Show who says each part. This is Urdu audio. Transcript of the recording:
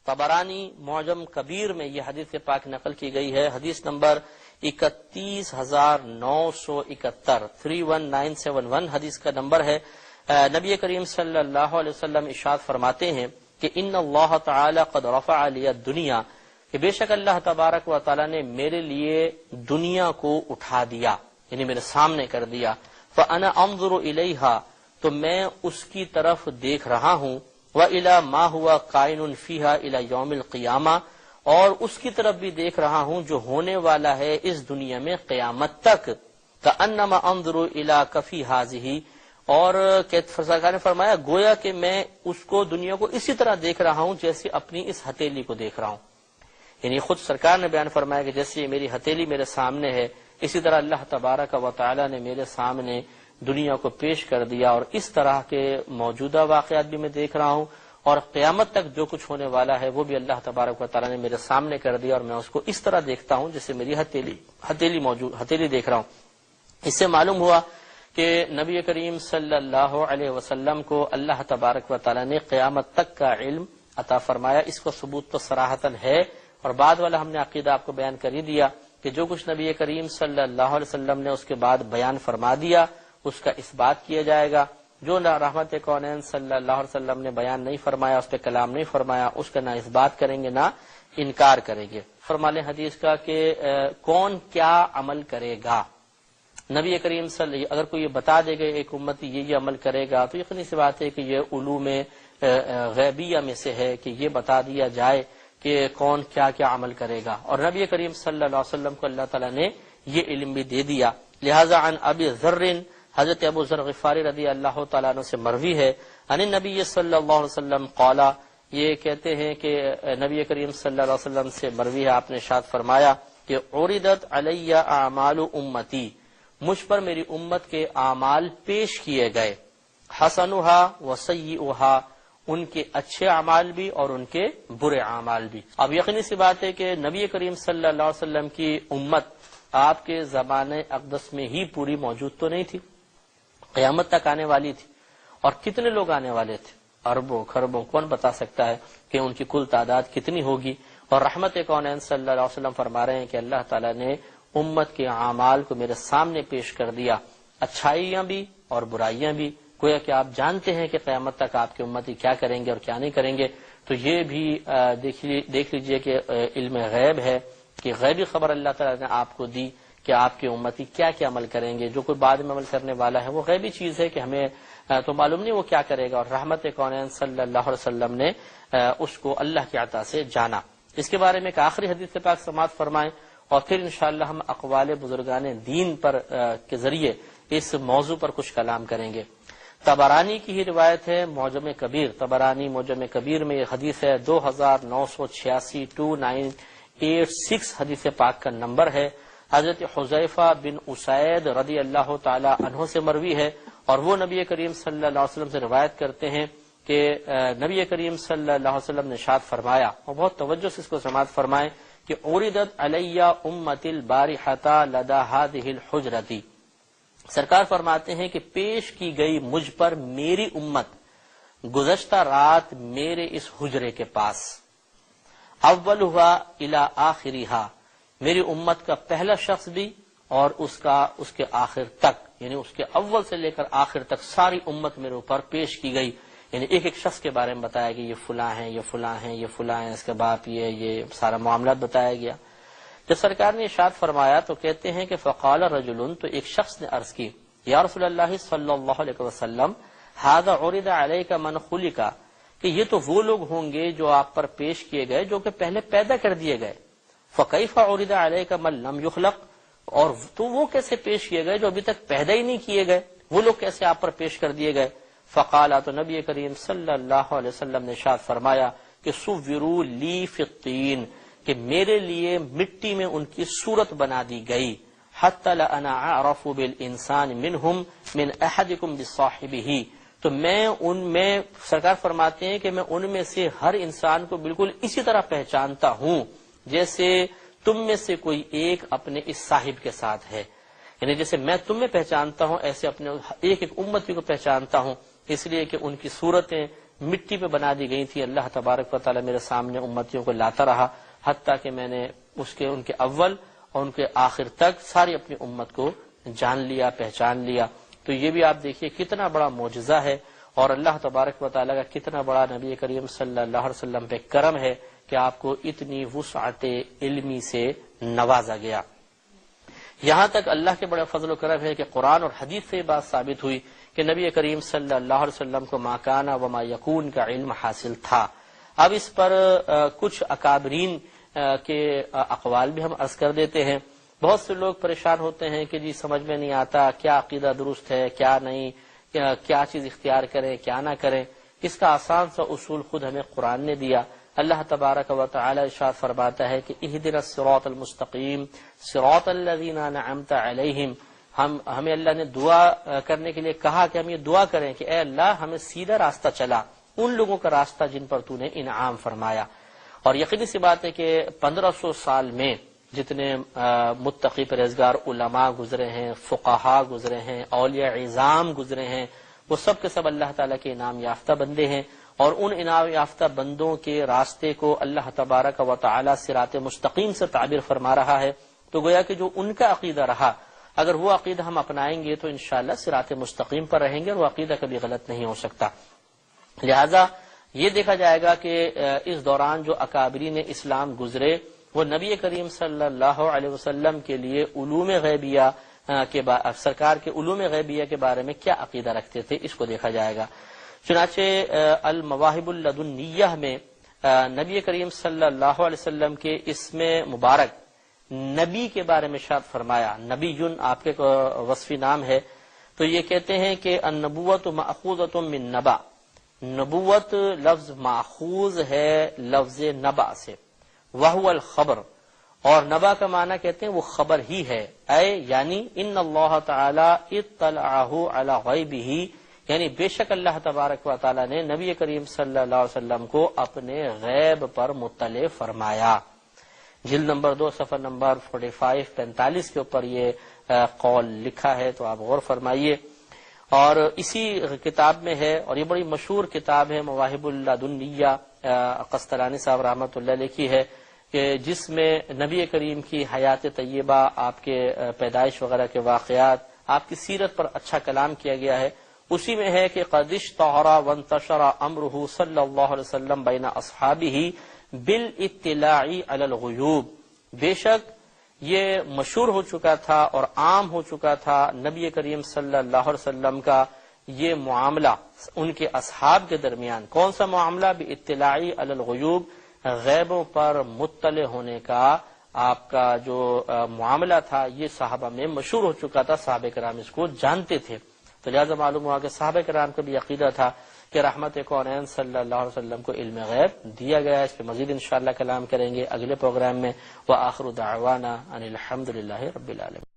Speaker 1: طبرانی معجم کبیر میں یہ حدیث پاک نقل کی گئی ہے، حدیث نمبر 31971 31971 حدیث کا نمبر ہے۔ نبی کریم صلی اللہ علیہ وسلم ارشاد فرماتے ہیں کہ ان اللہ تعالی قد رفع لی الدنیا، کہ بے شک اللہ تبارک و تعالی نے میرے لیے دنیا کو اٹھا دیا، یعنی میرے سامنے کر دیا۔ فانا انظر الیہا، تو میں اس کی طرف دیکھ رہا ہوں، وَإِلَى مَا هُوَ قَائِنٌ فِيهَا إِلَى يَوْمِ الْقِيَامَةِ، اور اس کی طرف بھی دیکھ رہا ہوں جو ہونے والا ہے اس دنیا میں قیامت تک۔ كَأَنَّمَا أَنظُرُ إِلَى كَفِّ هَٰذِهِ، اور سرکار نے فرمایا گویا کہ میں اس کو دنیا کو اسی طرح دیکھ رہا ہوں جیسے اپنی اس ہتھیلی کو دیکھ رہا ہوں، یعنی خود سرکار نے بیان فرمایا کہ جیسے میری ہتھیلی میرے سامنے ہے، اسی طرح اللہ تبارک و تعالی نے میرے سامنے دنیا کو پیش کر دیا، اور اس طرح کے موجودہ واقعات بھی میں دیکھ رہا ہوں، اور قیامت تک جو کچھ ہونے والا ہے وہ بھی اللہ تبارک و تعالی نے میرے سامنے کر دیا، اور میں اس کو اس طرح دیکھتا ہوں جیسے میری ہتھیلی دیکھ رہا ہوں۔ اس سے معلوم ہوا کہ نبی کریم صلی اللہ علیہ وسلم کو اللہ تبارک و تعالی نے قیامت تک کا علم عطا فرمایا۔ اس کو ثبوت تو صراحتاً ہے، اور بعد والا ہم نے عقیدہ آپ کو بیان کر ہی دیا کہ جو کچھ نبی کریم صلی اللہ علیہ وسلم نے اس کے بعد بیان فرما دیا اس کا اس بات کیا جائے گا، جو نہ رحمت کونین صلی اللہ علیہ وسلم نے بیان نہیں فرمایا، اس پہ کلام نہیں فرمایا، اس کا نہ اس بات کریں گے نہ انکار کریں گے۔ فرمان حدیث کا کہ کون کیا عمل کرے گا، نبی کریم صلی اگر کوئی یہ بتا دے گا ایک امتی یہ عمل کرے گا تو یقینی سی بات ہے کہ یہ علوم غیبیہ میں سے ہے کہ یہ بتا دیا جائے کہ کون کیا کیا عمل کرے گا، اور نبی کریم صلی اللہ علیہ وسلم کو اللہ تعالیٰ نے یہ علم بھی دے دیا۔ لہذا عن ابی ذر، حضرت ابو ذر غفاری رضی اللہ تعالیٰ عنہ سے مروی ہے، عن النبی صلی اللہ علیہ وسلم قال، یہ کہتے ہیں کہ نبی کریم صلی اللہ علیہ وسلم سے مروی ہے، آپ نے ارشاد فرمایا کہ عرضت علی اعمال امتی، مجھ پر میری امت کے اعمال پیش کیے گئے، حسنها وسیئها، ان کے اچھے اعمال بھی اور ان کے برے اعمال بھی۔ اب یقینی سی بات ہے کہ نبی کریم صلی اللہ علیہ وسلم کی امت آپ کے زمانے اقدس میں ہی پوری موجود تو نہیں تھی، قیامت تک آنے والی تھی، اور کتنے لوگ آنے والے تھے، اربوں خربوں، کون بتا سکتا ہے کہ ان کی کل تعداد کتنی ہوگی۔ اور رحمت کونین صلی اللہ علیہ وسلم فرما رہے ہیں کہ اللہ تعالیٰ نے امت کے اعمال کو میرے سامنے پیش کر دیا، اچھائیاں بھی اور برائیاں بھی، گویا کہ آپ جانتے ہیں کہ قیامت تک آپ کے امتی کیا کریں گے اور کیا نہیں کریں گے۔ تو یہ بھی دیکھ لیجئے کہ علم غیب ہے کہ غیبی خبر اللہ تعالیٰ نے آپ کو دی کہ آپ کے امتی کیا کیا عمل کریں گے، جو کوئی بعد میں عمل کرنے والا ہے وہ غیبی چیز ہے کہ ہمیں تو معلوم نہیں وہ کیا کرے گا، اور رحمت کونین صلی اللہ علیہ وسلم نے اس کو اللہ کی عطا سے جانا۔ اس کے بارے میں ایک آخری حدیث پاک سماعت فرمائیں، اور پھر انشاءاللہ ہم اقوال بزرگان دین پر کے ذریعے اس موضوع پر کچھ کلام کریں گے۔ طبرانی کی ہی روایت ہے، معجم کبیر، طبرانی معجم کبیر میں یہ حدیث ہے 2986 2986 حدیث پاک کا نمبر ہے۔ حضرت حذیفہ بن اسید رضی اللہ تعالی عنہ سے مروی ہے، اور وہ نبی کریم صلی اللہ علیہ وسلم سے روایت کرتے ہیں کہ نبی کریم صلی اللہ علیہ وسلم نے ارشاد فرمایا، اور بہت توجہ سے اس کو سماعت فرمائیں کہ عرضت علی امت البارحۃ لدى هذه الحجرۃ، سرکار فرماتے ہیں کہ پیش کی گئی مجھ پر میری امت گزشتہ رات میرے اس حجرے کے پاس، اولها الى آخرها، میری امت کا پہلا شخص بھی اور اس کے آخر تک، یعنی اس کے اول سے لے کر آخر تک ساری امت میرے اوپر پیش کی گئی، یعنی ایک ایک شخص کے بارے میں بتایا گیا، یہ فلاں ہیں، یہ فلاں ہیں، یہ فلاں ہیں، اس کے باپ یہ سارا معاملات بتایا گیا۔ جب سرکار نے ارشاد فرمایا تو کہتے ہیں کہ فقال رجل، تو ایک شخص نے عرض کی، یا رسول اللہ صلی اللہ علیہ وسلم، ھذا عرض علیک من خلق، کہ یہ تو وہ لوگ ہوں گے جو آپ پر پیش کیے گئے جو کہ پہلے پیدا کر دیے گئے، فکیف عرض علیک من لم یخلق، اور تو وہ کیسے پیش کیے گئے جو ابھی تک پیدا ہی نہیں کیے گئے، وہ لوگ کیسے آپ پر پیش کر دیے گئے؟ فقال، تو نبی کریم صلی اللہ علیہ وسلم نے ارشاد فرمایا کہ صوروا لی فی الطین، کہ میرے لیے مٹی میں ان کی صورت بنا دی گئی، حتی لأنا اعرف بالانسان منہم من احدکم بصاحبہ، تو میں ان میں، سرکار فرماتے ہیں کہ میں ان میں سے ہر انسان کو بالکل اسی طرح پہچانتا ہوں جیسے تم میں سے کوئی ایک اپنے اس صاحب کے ساتھ ہے، یعنی جیسے میں تم میں پہچانتا ہوں ایسے اپنے ایک ایک امتی کو پہچانتا ہوں، اس لیے کہ ان کی صورتیں مٹی پہ بنا دی گئی تھی، اللہ تبارک و تعالی میرے سامنے امتیوں کو لاتا رہا حتیٰ کہ میں نے ان کے اول اور ان کے آخر تک ساری اپنی امت کو جان لیا، پہچان لیا۔ تو یہ بھی آپ دیکھیے کتنا بڑا معجزہ ہے، اور اللہ تبارک و تعالی کا کتنا بڑا نبی کریم صلی اللہ علیہ وسلم پہ کرم ہے کہ آپ کو اتنی وسعت علمی سے نوازا گیا۔ یہاں تک اللہ کے بڑے فضل و کرم ہے کہ قرآن اور حدیث سے یہ بات ثابت ہوئی کہ نبی کریم صلی اللہ علیہ وسلم کو ما کان و ما یکون کا علم حاصل تھا۔ اب اس پر کچھ اکابرین کے اقوال بھی ہم عرض کر دیتے ہیں۔ بہت سے لوگ پریشان ہوتے ہیں کہ جی سمجھ میں نہیں آتا کیا عقیدہ درست ہے، کیا نہیں، کیا چیز اختیار کریں، کیا نہ کریں۔ اس کا آسان سا اصول خود ہمیں قرآن نے دیا۔ اللہ تبارک و تعالی ارشاد فرماتا ہے کہ اہدنا الصراط المستقیم صراط الذین انعمت علیہم، ہمیں اللہ نے دعا کرنے کے لیے کہا کہ ہم یہ دعا کریں کہ اے اللہ ہمیں سیدھا راستہ چلا، ان لوگوں کا راستہ جن پر تو نے انعام فرمایا۔ اور یقینی سی بات ہے کہ 1500 سال میں جتنے متقی پرہیزگار علماء گزرے ہیں، فقہا گزرے ہیں، اولیاء عظام گزرے ہیں، وہ سب کے سب اللہ تعالیٰ کے انعام یافتہ بندے ہیں، اور ان انعام یافتہ بندوں کے راستے کو اللہ تبارک و تعالی صراط مستقیم سے تعبیر فرما رہا ہے۔ تو گویا کہ جو ان کا عقیدہ رہا، اگر وہ عقیدہ ہم اپنائیں گے تو انشاءاللہ صراط مستقیم پر رہیں گے، اور وہ عقیدہ کبھی غلط نہیں ہو سکتا۔ لہذا یہ دیکھا جائے گا کہ اس دوران جو اکابرین اسلام گزرے وہ نبی کریم صلی اللہ علیہ وسلم کے لیے علوم غیبیہ کے سرکار کے علوم غیبیہ کے بارے میں کیا عقیدہ رکھتے تھے، اس کو دیکھا جائے گا۔ چنانچہ المواہب اللدنیہ میں نبی کریم صلی اللہ علیہ وسلم کے اسم مبارک نبی کے بارے میں ارشاد فرمایا، نبی آپ کے وصفی نام ہے، تو یہ کہتے ہیں کہ النبوۃ ماخوذۃ من نبا، نبوت لفظ ماخوذ ہے لفظ نبا سے، وہو الخبر، اور نبا کا معنی کہتے ہیں وہ خبر ہی ہے، اے یعنی ان اللہ تعالی اطلعہ علی غیبہ، یعنی بے شک اللہ تبارک و تعالی نے نبی کریم صلی اللہ علیہ وسلم کو اپنے غیب پر مطلع فرمایا۔ جلد نمبر 2 صفحہ نمبر 45 کے اوپر یہ قول لکھا ہے، تو آپ غور فرمائیے۔ اور اسی کتاب میں ہے، اور یہ بڑی مشہور کتاب ہے مواہب اللدنیہ، قسطلانی صاحب رحمۃ اللہ علیہ کی ہے، کہ جس میں نبی کریم کی حیات طیبہ، آپ کے پیدائش وغیرہ کے واقعات، آپ کی سیرت پر اچھا کلام کیا گیا ہے۔ اسی میں ہے کہ قد اشتہر وانتشر امرہ صلی اللہ علیہ وسلم بین اصحابہ بالاطلاع علی الغیوب، بے شک یہ مشہور ہو چکا تھا اور عام ہو چکا تھا نبی کریم صلی اللہ علیہ وسلم کا یہ معاملہ ان کے اصحاب کے درمیان۔ کون سا معاملہ؟ بالاطلاع علی الغیوب، غیبوں پر مطلع ہونے کا آپ کا جو معاملہ تھا، یہ صحابہ میں مشہور ہو چکا تھا، صحابہ کرام اس کو جانتے تھے۔ تو لہذا معلوم ہوا کہ صحابہ کرام کا بھی عقیدہ تھا کہ رحمت کونین صلی اللہ علیہ وسلم کو علم غیب دیا گیا ہے۔ اس پہ مزید انشاءاللہ کلام کریں گے اگلے پروگرام میں۔ وآخر دعوانا ان الحمد للہ رب العالمین۔